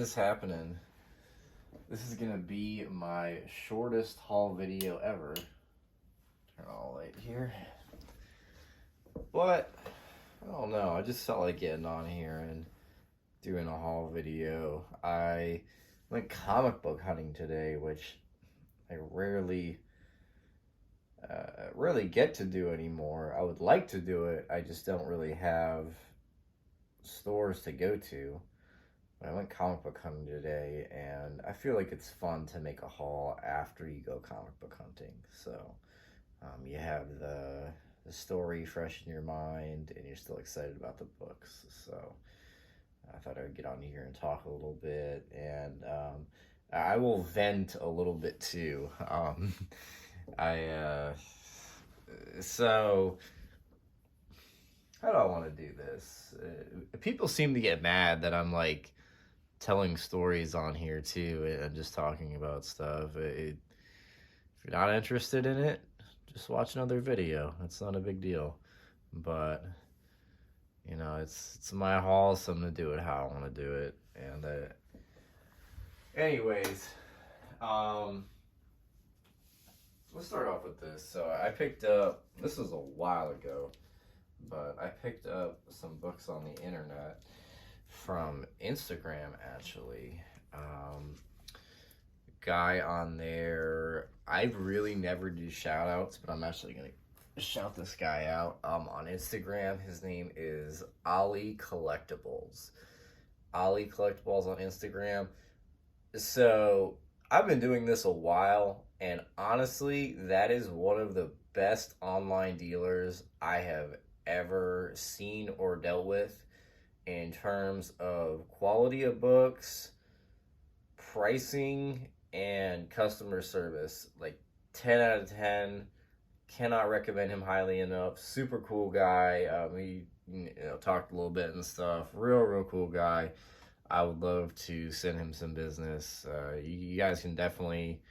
is happening. This is gonna be my shortest haul video ever. Turn on the light here. But I don't know. I just felt like getting on here and doing a haul video. I went comic book hunting today, which I rarely get to do anymore. I would like to do it. I just don't really have stores to go to. I went comic book hunting today, and I feel like it's fun to make a haul after you go comic book hunting. So you have the story fresh in your mind, and you're still excited about the books. So I thought I would get on here and talk a little bit, and I will vent a little bit too. I so how do I want to do this? People seem to get mad that I'm like telling stories on here too and just talking about stuff. If you're not interested in it, just watch another video. It's not a big deal. But you know, it's my haul, so I'm gonna do it how I want to do it. And anyways, let's start off with this. So I picked up, this was a while ago, but I picked up some books on the internet from Instagram, actually. Guy on there, I really never do shout outs, but I'm actually going to shout this guy out on Instagram. His name is Ali Collectibles. Ali Collectibles on Instagram. So I've been doing this a while, and honestly, that is one of the best online dealers I have ever seen or dealt with in terms of quality of books, pricing, and customer service. Like 10 out of 10. Cannot recommend him highly enough. Super cool guy. We talked a little bit and stuff. Real cool guy. I would love to send him some business. You guys can definitely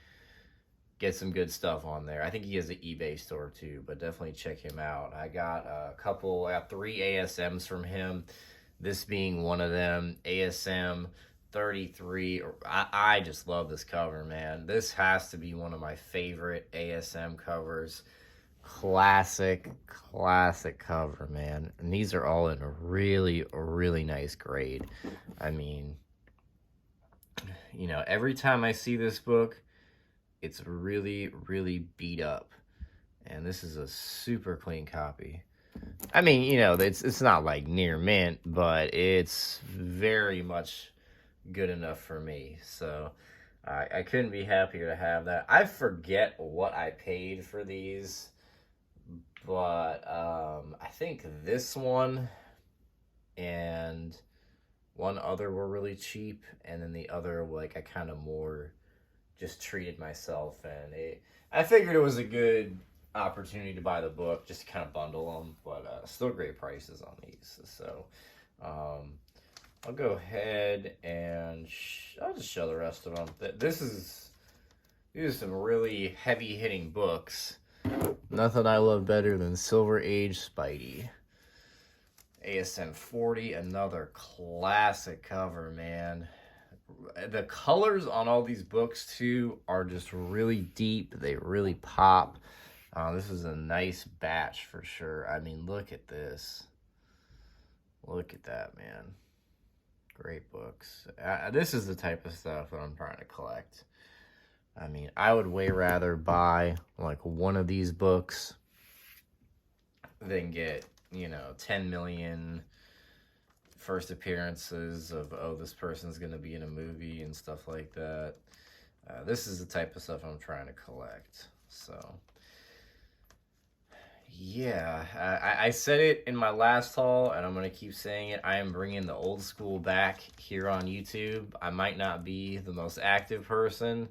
get some good stuff on there. I think he has an eBay store too, but definitely check him out. I got I got 3 ASMs from him. This being one of them, ASM 33. I just love this cover, man. This has to be one of my favorite ASM covers. Classic cover, man. And these are all in a really nice grade. I mean, you know, every time I see this book, it's really beat up. And this is a super clean copy. I mean, you know, it's not like near mint, but it's very much good enough for me. So I couldn't be happier to have that. I forget what I paid for these, but I think this one and one other were really cheap, and then the other, like, I kind of more just treated myself, and I figured it was a good opportunity to buy the book, just to kind of bundle them, but still great prices on these. So I'll go ahead and I'll just show the rest of them. These are some really heavy hitting books. Nothing I love better than Silver Age Spidey. ASM 40, another classic cover, man. The colors on all these books too are just really deep. They really pop. This is a nice batch for sure. I mean, look at this. Look at that, man. Great books. This is the type of stuff that I'm trying to collect. I mean, I would way rather buy like one of these books than get, 10 million first appearances of, oh, this person's going to be in a movie and stuff like that. This is the type of stuff I'm trying to collect. So yeah, I said it in my last haul, and I'm going to keep saying it. I am bringing the old school back here on YouTube. I might not be the most active person,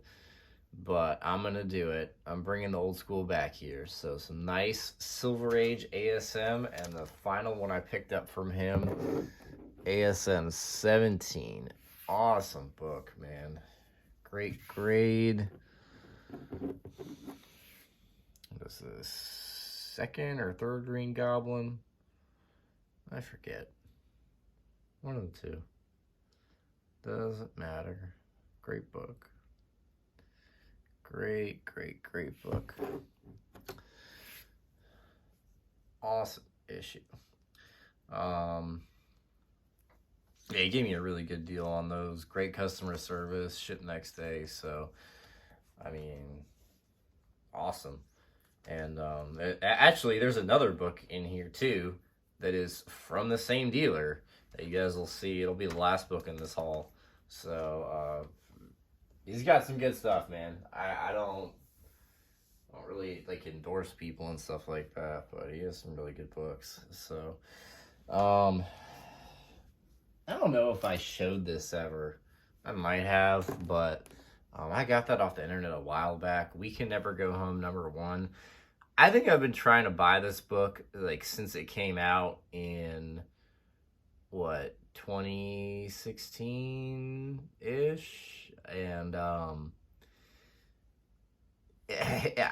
but I'm going to do it. I'm bringing the old school back here. So some nice Silver Age ASM, and the final one I picked up from him, ASM 17. Awesome book, man. Great grade. This is second or third Green Goblin. I forget. One of the two. Doesn't matter. Great book. Great book. Awesome issue. Yeah, he gave me a really good deal on those. Great customer service, ship next day. So, I mean, awesome. And actually, there's another book in here too that is from the same dealer that you guys will see. It'll be the last book in this haul. So he's got some good stuff, man. I don't really like endorse people and stuff like that, but he has some really good books. So I don't know if I showed this ever. I might have, but I got that off the internet a while back. We Can Never Go Home, #1. I think I've been trying to buy this book like since it came out in 2016 ish, and I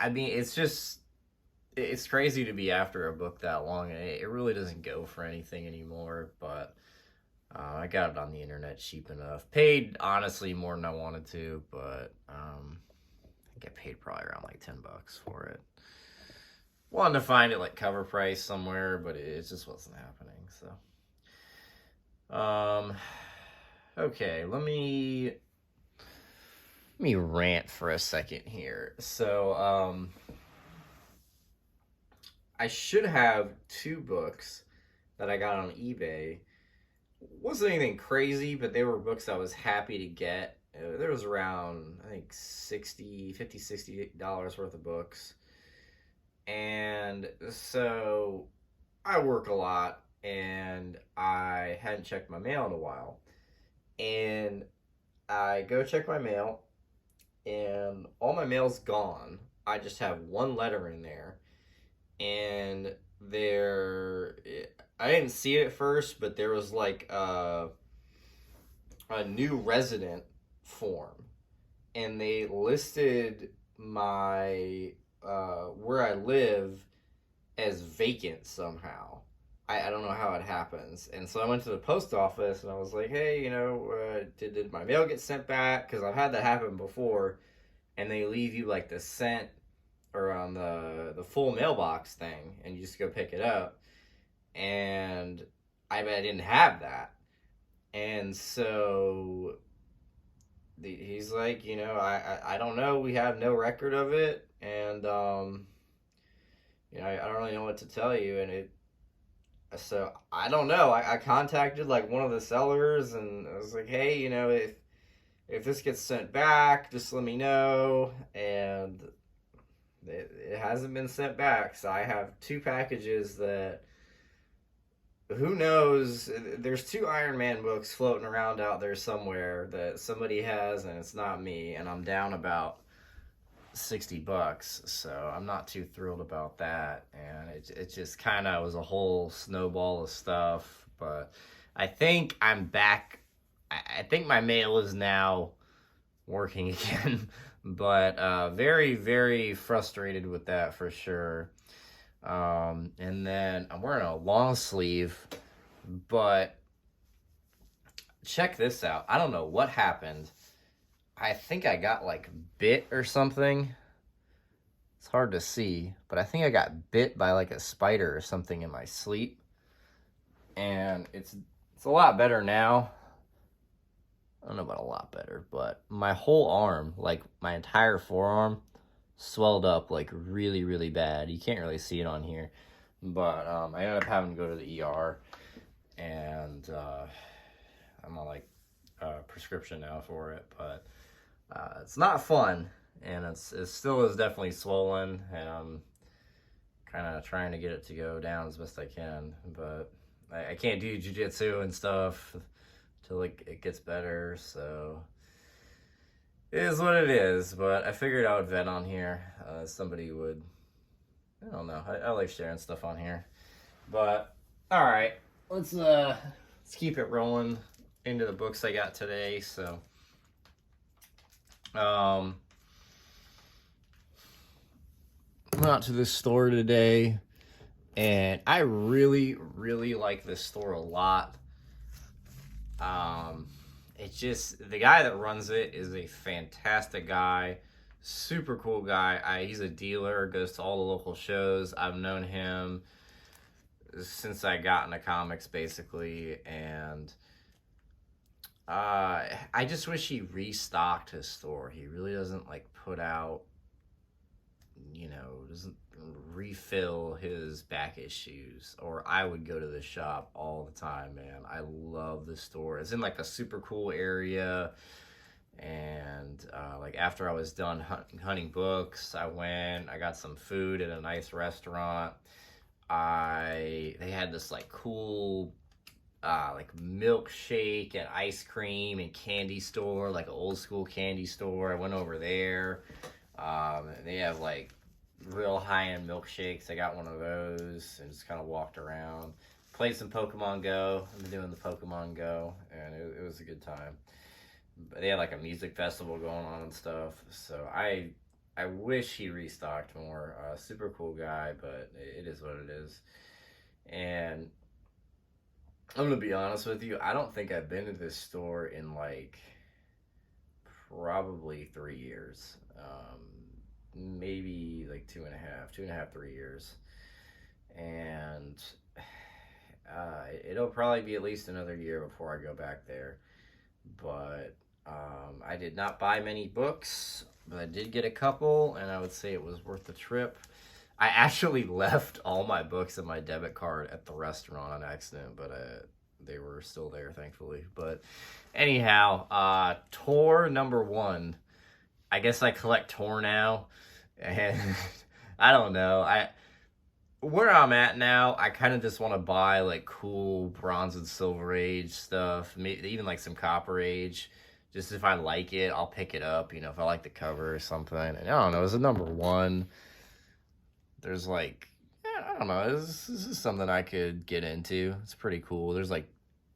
mean it's crazy to be after a book that long. It really doesn't go for anything anymore, but I got it on the internet cheap enough. Paid honestly more than I wanted to, but I think I paid probably around like $10 for it. Wanted to find it like cover price somewhere, but it just wasn't happening. So, okay, let me rant for a second here. So, I should have 2 books that I got on eBay. Wasn't anything crazy, but they were books I was happy to get. There was around, I think, $60 worth of books. And so I work a lot, and I hadn't checked my mail in a while. And I go check my mail, and all my mail's gone. I just have one letter in there. And I didn't see it at first, but there was like a new resident form. And they listed my where I live as vacant somehow. I don't know how it happens. And so I went to the post office and I was like, hey, did my mail get sent back? Because I've had that happen before. And they leave you like the sent or on the full mailbox thing, and you just go pick it up. And I didn't have that. And so he's like, I don't know. We have no record of it. And, I don't really know what to tell you. So I don't know. I contacted like one of the sellers, and I was like, hey, if this gets sent back, just let me know. And it hasn't been sent back. So I have 2 packages that, who knows, there's 2 Iron Man books floating around out there somewhere that somebody has, and it's not me, and I'm down about $60, so I'm not too thrilled about that. And it just kind of was a whole snowball of stuff. But I think I'm back. I think my mail is now working again. But very, very frustrated with that for sure. And then I'm wearing a long sleeve, but check this out. I don't know what happened. I think I got like bit or something. It's hard to see, but I think I got bit by like a spider or something in my sleep. And it's a lot better now. I don't know about a lot better, but my whole arm, like my entire forearm, swelled up like really, really bad. You can't really see it on here, but I ended up having to go to the ER, and I'm on like prescription now for it. But it's not fun, and it still is definitely swollen, and I'm kind of trying to get it to go down as best I can. But I can't do jiu-jitsu and stuff till it gets better, so it is what it is. But I figured I would vent on here. Somebody would, I don't know, I like sharing stuff on here. But all right, let's keep it rolling into the books I got today. So I went out to this store today, and I really, really like this store a lot. it's just the guy that runs it is a fantastic guy, super cool guy. He's a dealer, goes to all the local shows. I've known him since I got into comics, basically, and I just wish he restocked his store. He really doesn't like put out, doesn't refill his back issues. Or I would go to the shop all the time, man. I love the store. It's in like a super cool area. And like after I was done hunting books, I got some food at a nice restaurant. They had this like cool like milkshake and ice cream and candy store, like an old school candy store. I went over there. They have like real high end milkshakes. I got one of those and just kind of walked around. Played some Pokemon Go. I've been doing the Pokemon Go, and it was a good time. But they had like a music festival going on and stuff. So I wish he restocked more. Super cool guy, but it is what it is. And I'm gonna be honest with you. I don't think I've been to this store in like probably 3 years. Maybe like 2.5, 3 years. And it'll probably be at least another year before I go back there. But I did not buy many books, but I did get a couple, and I would say it was worth the trip. I actually left all my books and my debit card at the restaurant on accident, but they were still there, thankfully. But anyhow, Tor #1. I guess I collect Tor now, and I don't know. Where I'm at now, I kind of just want to buy like cool Bronze and Silver Age stuff, maybe even like some Copper Age. Just if I like it, I'll pick it up. If I like the cover or something. And I don't know, it's a #1. There's like, I don't know, this is something I could get into. It's pretty cool. There's like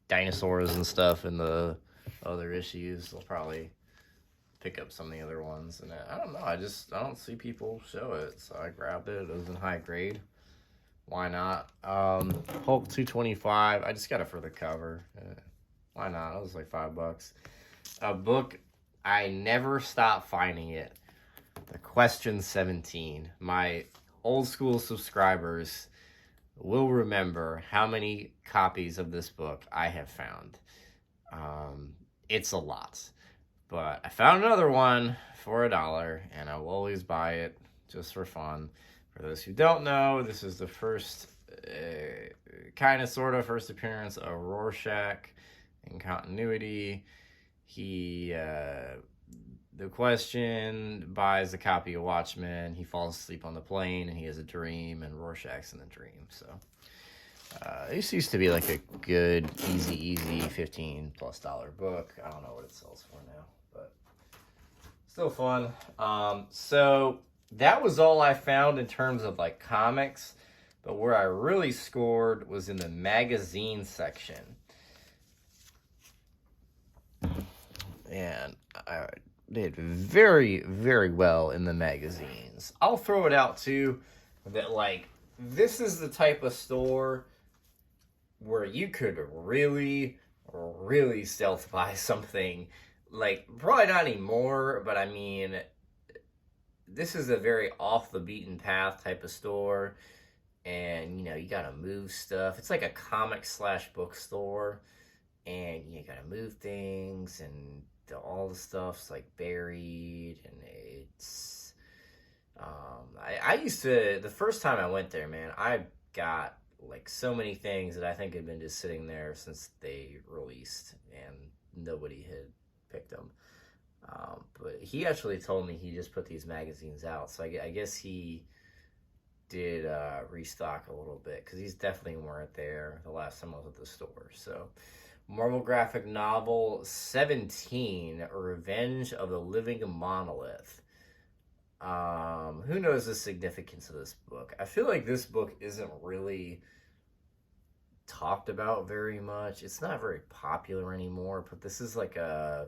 dinosaurs and stuff in the other issues. I'll probably pick up some of the other ones. And I don't know, I don't see people show it. So I grabbed it. It was in high grade. Why not? Hulk 225. I just got it for the cover. Why not? It was like $5. A book, I never stop finding it. The Question 17. My old school subscribers will remember how many copies of this book I have found. It's a lot. But I found another one for $1, and I will always buy it just for fun. For those who don't know, this is the first, kind of sort of first appearance of Rorschach in continuity. The Question buys a copy of Watchmen. He falls asleep on the plane, and he has a dream, and Rorschach's in the dream. So this used to be like a good, easy $15+ book. I don't know what it sells for now, but still fun. So that was all I found in terms of like comics, but where I really scored was in the magazine section. And I did very, very well in the magazines. I'll throw it out too that like this is the type of store where you could really, really stealth buy something. Like, probably not anymore, but I mean, this is a very off the beaten path type of store. And, you gotta move stuff. It's like a comic / bookstore. And you gotta move things, and all the stuff's like buried, and it's I used to, the first time I went there, man, I got like so many things that I think had been just sitting there since they released, and nobody had picked them. But he actually told me he just put these magazines out, so I guess he did restock a little bit, because these definitely weren't there the last time I was at the store. So Marvel graphic novel 17, Revenge of the Living Monolith. Who knows the significance of this book? I feel like this book isn't really talked about very much. It's not very popular anymore, but this is like I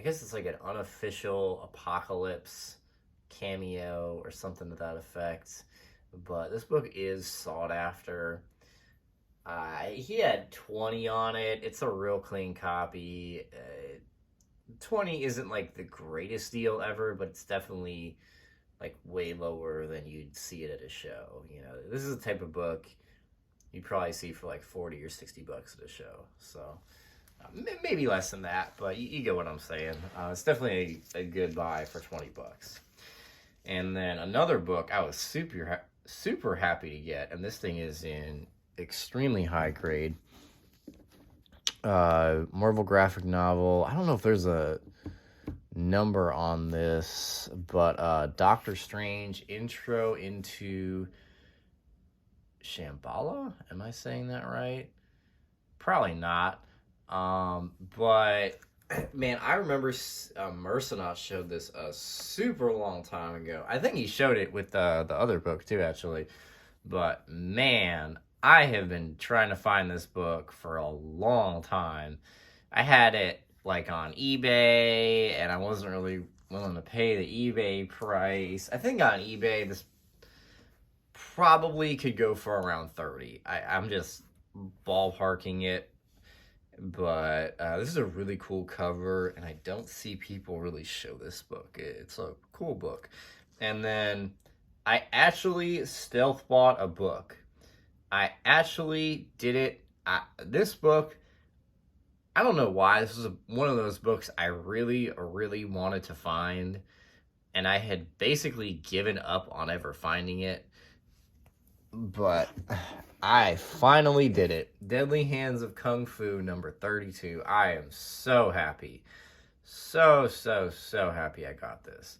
guess it's like an unofficial Apocalypse cameo or something to that effect. But this book is sought after. He had 20 on it. It's a real clean copy. 20 isn't like the greatest deal ever, but it's definitely like way lower than you'd see it at a show. You know, this is the type of book you'd probably see for like 40 or 60 bucks at a show. So maybe less than that, but you get what I'm saying. It's definitely a good buy for 20 bucks. And then another book I was super happy to get, and this thing is in extremely high grade. Marvel graphic novel. I don't know if there's a number on this, but Doctor Strange Intro into Shambhala. Am I saying that right? Probably not. But man, I remember Mercenot showed this a super long time ago. I think he showed it with the other book too, actually. But man, I have been trying to find this book for a long time. I had it like on eBay, and I wasn't really willing to pay the eBay price. I think on eBay this probably could go for around 30. I'm just ballparking it, but this is a really cool cover, and I don't see people really show this book. It's a cool book. And then I actually stealth bought a book. I actually did it. This book, I don't know why. This was one of those books I really wanted to find, and I had basically given up on ever finding it. But I finally did it. Deadly Hands of Kung Fu number 32. I am so happy. So happy I got this.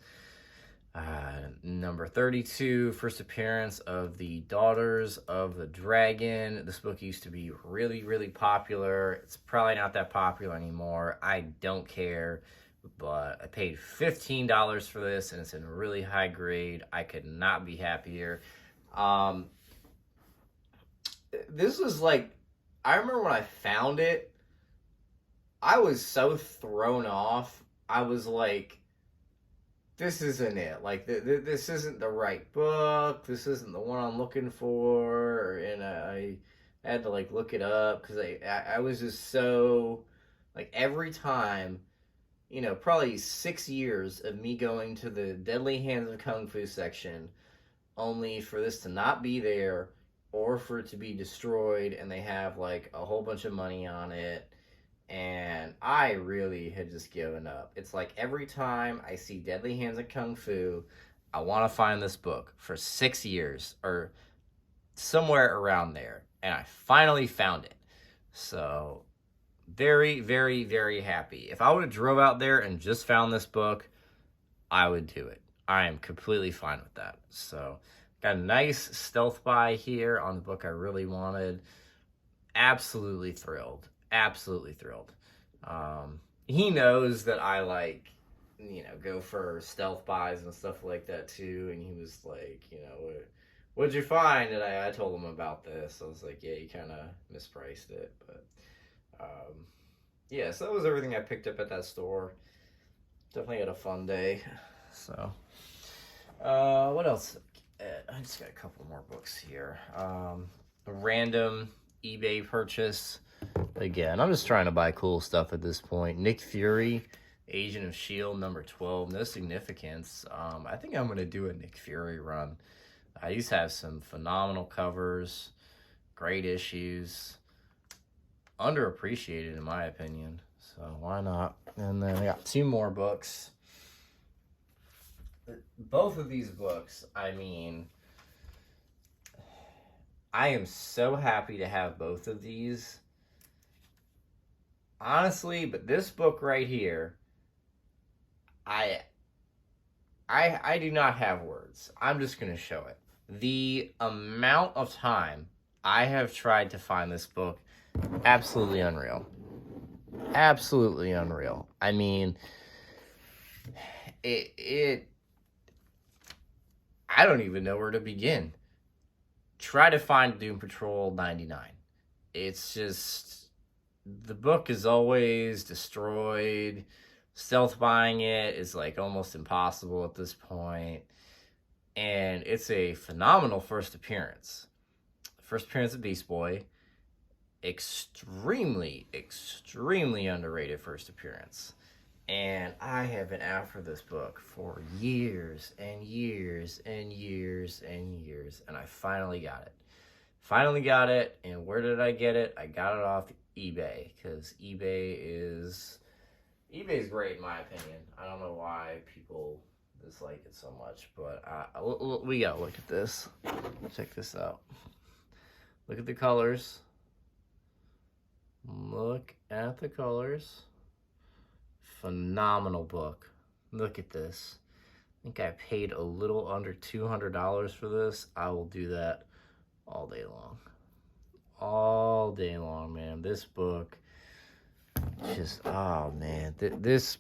Number 32, first appearance of the Daughters of the Dragon. This book used to be really popular. It's probably not that popular anymore. I don't care. But I paid $15 for this, and it's in really high grade. I could not be happier. This was like, I remember when I found it, I was so thrown off. I was like, this isn't it. Like, this isn't the right book. This isn't the one I'm looking for. And I had to, like, look it up because I was just so, like, every time, you know, probably 6 years of me going to the Deadly Hands of Kung Fu section only for this to not be there or for it to be destroyed, and they have, like, a whole bunch of money on it. And I really had just given up. It's like every time I see Deadly Hands of Kung Fu, I want to find this book for 6 years or somewhere around there. And I finally found it. So, very happy. If I would have drove out there and just found this book, I would do it. I am completely fine with that. So, got a nice stealth buy here on the book I really wanted. Absolutely thrilled. He knows that I like, you know, go for stealth buys and stuff like that too. And he was like, you know, what'd you find? And I told him about this. I was like, yeah, you kind of mispriced it. But, yeah, so that was everything I picked up at that store. Definitely had a fun day. So, what else? I just got a couple more books here. A random eBay purchase. Again, I'm just trying to buy cool stuff at this point. Nick Fury, Agent of S.H.I.E.L.D. number 12. No significance. I think I'm going to do a Nick Fury run. These have some phenomenal covers. Great issues. Underappreciated in my opinion. So why not? And then I got 2 more books. Both of these books, I mean, I am so happy to have both of these. Honestly, but this book right here, I do not have words. I'm just going to show it. The amount of time I have tried to find this book, absolutely unreal. Absolutely unreal. I mean, I don't even know where to begin. Try to find Doom Patrol 99. It's just, the book is always destroyed. Stealth buying it is like almost impossible at this point. And it's a phenomenal first appearance. First appearance of Beast Boy. extremely, extremely underrated first appearance. And I have been after this book for years and years and years and years. And I finally got it. Finally got it. And where did I get it? I got it off eBay. Because eBay's great in my opinion. I don't know why people dislike it so much. But we gotta look at this. Check this out. Look at the colors. Look at the colors. Phenomenal book. Look at this. I think I paid a little under $200 for this. I will do that all day long. All day long, man. This book just, oh man. This,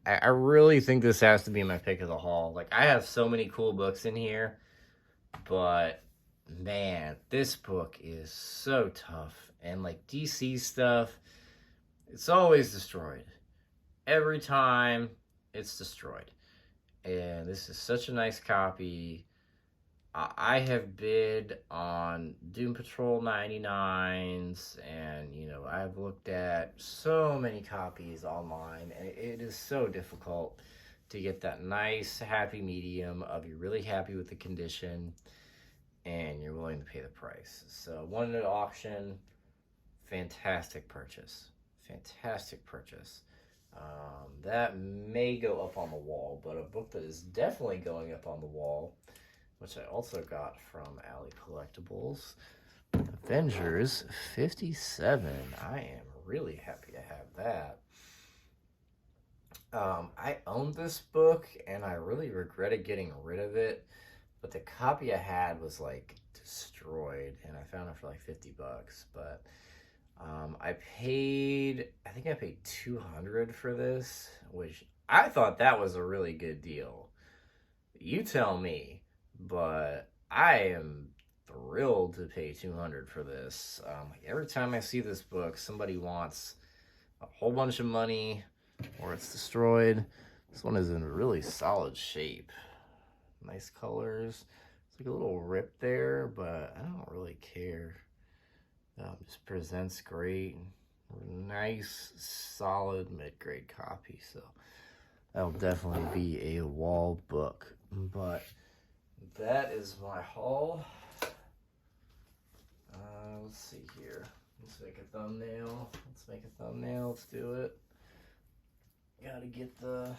I really think this has to be my pick of the haul. Like, I have so many cool books in here, but man, this book is so tough. And like DC stuff, it's always destroyed. Every time it's destroyed. And this is such a nice copy. I have bid on Doom Patrol 99s, and I've looked at so many copies online, and it is so difficult to get that nice happy medium of you're really happy with the condition and you're willing to pay the price. So one at auction, fantastic purchase. Fantastic purchase. That may go up on the wall, but a book that is definitely going up on the wall, which I also got from Alley Collectibles, Avengers 57. I am really happy to have that. I owned this book, and I really regretted getting rid of it, but the copy I had was like destroyed, and I found it for like $50, but I think I paid $200 for this, which I thought that was a really good deal. You tell me, but I am thrilled to pay $200 for this. Every time I see this book, somebody wants a whole bunch of money or it's destroyed. This one is in really solid shape. Nice colors. It's like a little rip there, but I don't really care. Just presents great. Nice, solid mid-grade copy. So that'll definitely be a wall book. But that is my haul. Let's see here. Let's make a thumbnail. Let's do it. Gotta get the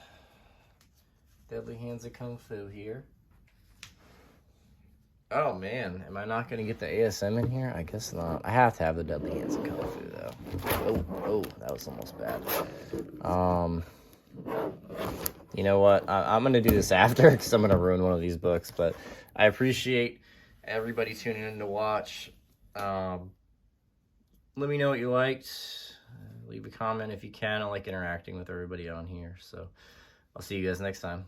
Deadly Hands of Kung Fu here. Oh man, am I not gonna get the ASM in here? I guess not. I have to have the Deadly Hands of Kung Fu though. Oh, that was almost bad. You know what? I'm gonna do this after because I'm gonna ruin one of these books. But I appreciate everybody tuning in to watch. Let me know what you liked. Leave a comment if you can. I like interacting with everybody on here. So I'll see you guys next time.